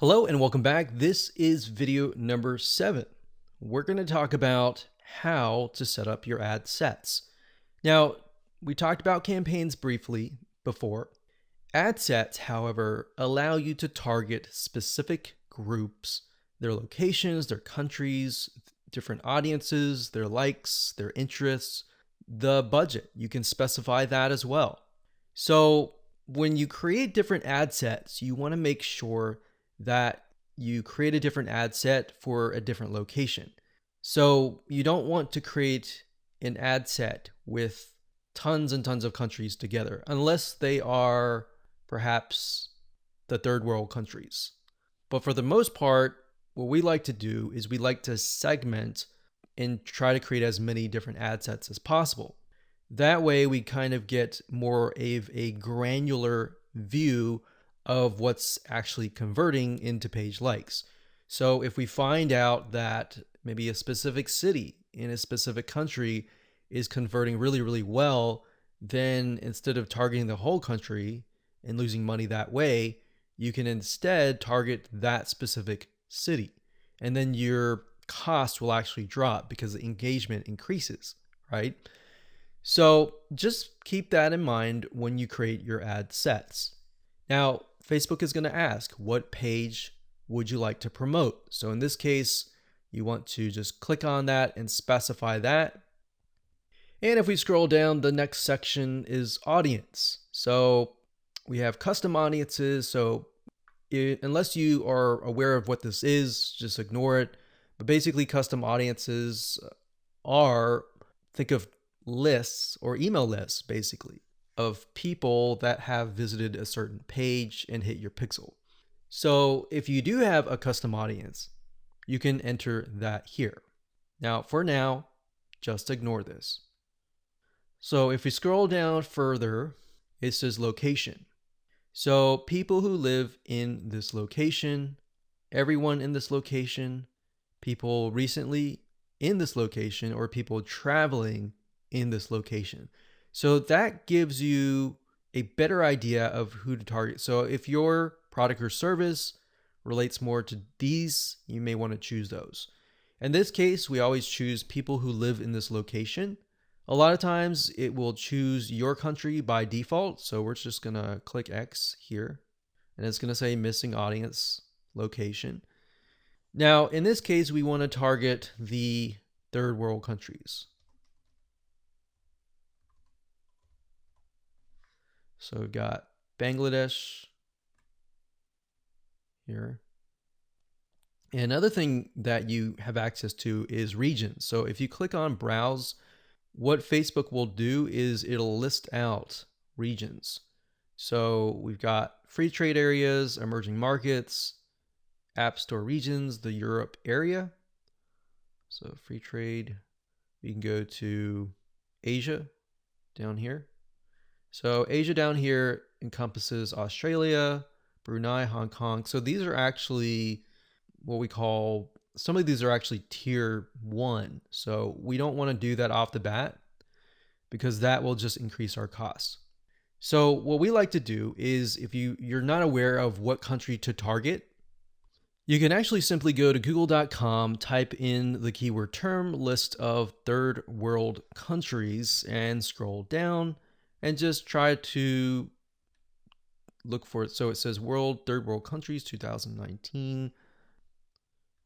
Hello and welcome back. This is video number 7. We're going to talk about how to set up your ad sets. Now, we talked about campaigns briefly before. Ad sets, however, allow you to target specific groups, their locations, their countries, different audiences, their likes, their interests, the budget. You can specify that as well. So when you create different ad sets, you want to make sure that you create a different ad set for a different location. So you don't want to create an ad set with tons and tons of countries together, unless they are perhaps the third world countries. But for the most part, what we like to do is we like to segment and try to create as many different ad sets as possible. That way we kind of get more of a granular view of what's actually converting into page likes. So if we find out that maybe a specific city in a specific country is converting really, really well, then instead of targeting the whole country and losing money that way, you can instead target that specific city. And then your cost will actually drop because the engagement increases, right? So just keep that in mind when you create your ad sets. Now, Facebook is going to ask, what page would you like to promote? So in this case, you want to just click on that and specify that. And if we scroll down, the next section is audience. So we have custom audiences. So unless you are aware of what this is, just ignore it. But basically, custom audiences are, think of lists or email lists, basically, of people that have visited a certain page and hit your pixel. So if you do have a custom audience, you can enter that here. Now, for now, just ignore this. So if we scroll down further, it says location. So people who live in this location, everyone in this location, people recently in this location, or people traveling in this location. So that gives you a better idea of who to target. So if your product or service relates more to these, you may want to choose those. In this case, we always choose people who live in this location. A lot of times it will choose your country by default. So we're just going to click X here, and it's going to say missing audience location. Now, in this case, we want to target the third world countries. So we've got Bangladesh here. And another thing that you have access to is regions. So if you click on browse, what Facebook will do is it'll list out regions. So we've got free trade areas, emerging markets, app store regions, the Europe area. So free trade, we can go to Asia down here. So Asia down here encompasses Australia, Brunei, Hong Kong. So these are actually what we call, some of these are actually tier 1. So we don't want to do that off the bat because that will just increase our costs. So what we like to do is, if you're not aware of what country to target, you can actually simply go to google.com, type in the keyword term list of third world countries, and scroll down and just try to look for it. So it says third world countries 2019.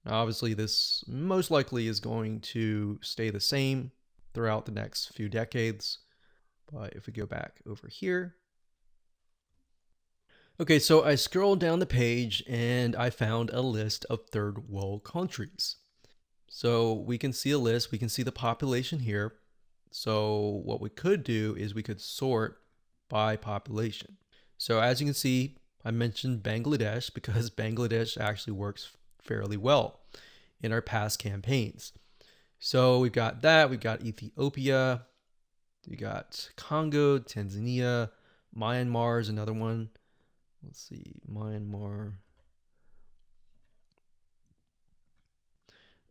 Now, obviously this most likely is going to stay the same throughout the next few decades. But if we go back over here. Okay, so I scrolled down the page and I found a list of third world countries. So we can see a list, we can see the population here. So what we could do is we could sort by population. So as you can see, I mentioned Bangladesh because Bangladesh actually works fairly well in our past campaigns. So we've got that, we've got Ethiopia, we got Congo, Tanzania, Myanmar is another one. Let's see, Myanmar.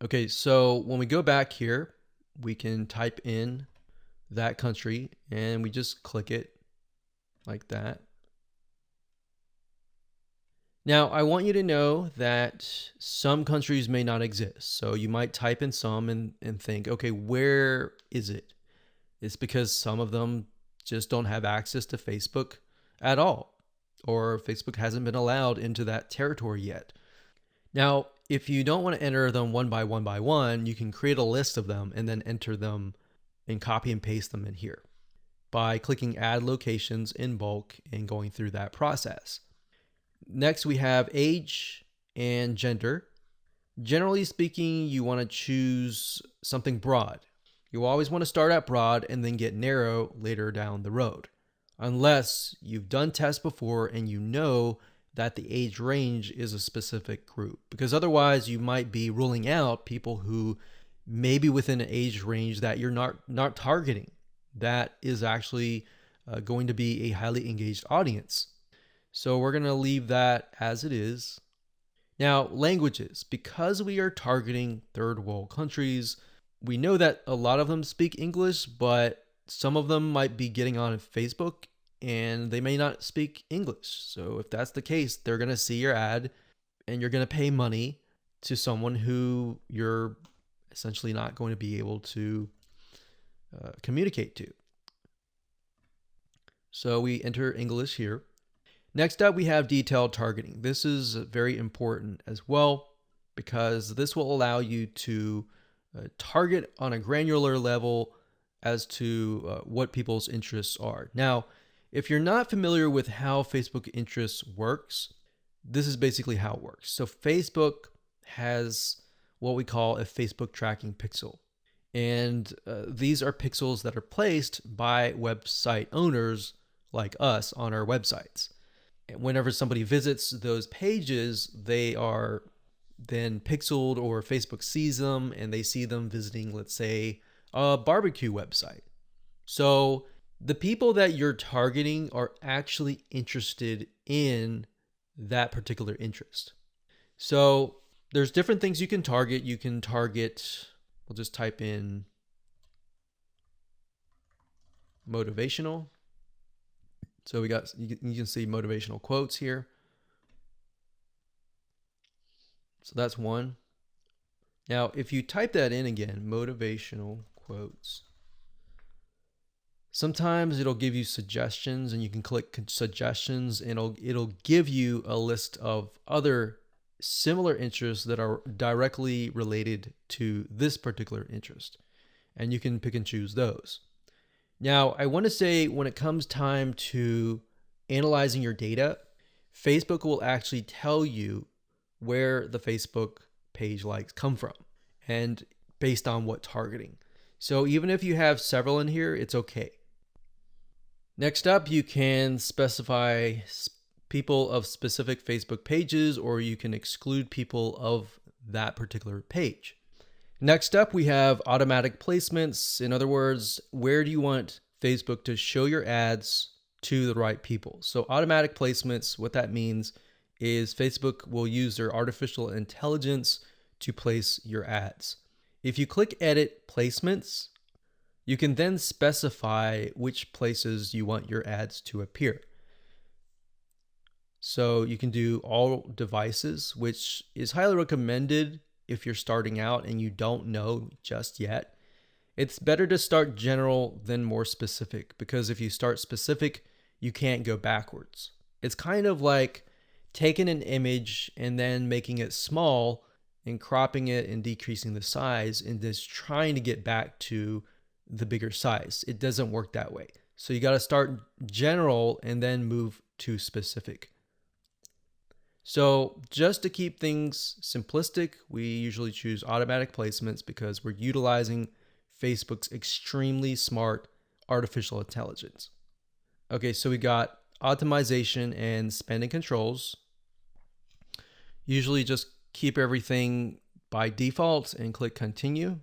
Okay, so when we go back here, we can type in that country and we just click it like that. Now, I want you to know that some countries may not exist. So you might type in some and think, okay, where is it? It's because some of them just don't have access to Facebook at all, or Facebook hasn't been allowed into that territory yet. Now, if you don't want to enter them one by one, you can create a list of them and then enter them and copy and paste them in here by clicking add locations in bulk and going through that process. Next, we have age and gender. Generally speaking, you want to choose something broad. You always want to start out broad and then get narrow later down the road, unless you've done tests before and you know that the age range is a specific group, because otherwise you might be ruling out people who may be within an age range that you're not targeting. That is actually going to be a highly engaged audience. So we're going to leave that as it is. Now, languages. Because we are targeting third world countries, we know that a lot of them speak English, but some of them might be getting on Facebook and they may not speak English. So if that's the case, they're going to see your ad and you're going to pay money to someone who you're essentially not going to be able to communicate to. So we enter English here. Next up, we have detailed targeting. This is very important as well because this will allow you to target on a granular level as to what people's interests are. Now, if you're not familiar with how Facebook interests works, this is basically how it works. So Facebook has what we call a Facebook tracking pixel. And these are pixels that are placed by website owners like us on our websites. And whenever somebody visits those pages, they are then pixeled, or Facebook sees them and they see them visiting, let's say, a barbecue website. So the people that you're targeting are actually interested in that particular interest. So there's different things you can target. You can target, we'll just type in motivational. So you can see motivational quotes here. So that's one. Now, if you type that in again, motivational quotes, sometimes it'll give you suggestions and you can click suggestions and it'll give you a list of other similar interests that are directly related to this particular interest. And you can pick and choose those. Now, I want to say when it comes time to analyzing your data, Facebook will actually tell you where the Facebook page likes come from and based on what targeting. So even if you have several in here, it's okay. Next up, you can specify people of specific Facebook pages, or you can exclude people of that particular page. Next up, we have automatic placements. In other words, where do you want Facebook to show your ads to the right people? So automatic placements, what that means is Facebook will use their artificial intelligence to place your ads. If you click edit placements, you can then specify which places you want your ads to appear. So you can do all devices, which is highly recommended if you're starting out and you don't know just yet. It's better to start general than more specific, because if you start specific, you can't go backwards. It's kind of like taking an image and then making it small and cropping it and decreasing the size and just trying to get back to the bigger size. It doesn't work that way. So you got to start general and then move to specific. So just to keep things simplistic, we usually choose automatic placements because we're utilizing Facebook's extremely smart artificial intelligence. Okay, so we got optimization and spending controls. Usually just keep everything by default and click continue.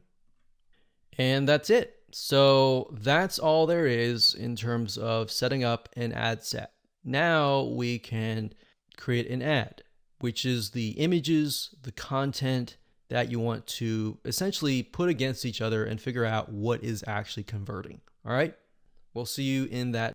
And that's it. So that's all there is in terms of setting up an ad set. Now we can create an ad, which is the images, the content that you want to essentially put against each other and figure out what is actually converting. All right, we'll see you in that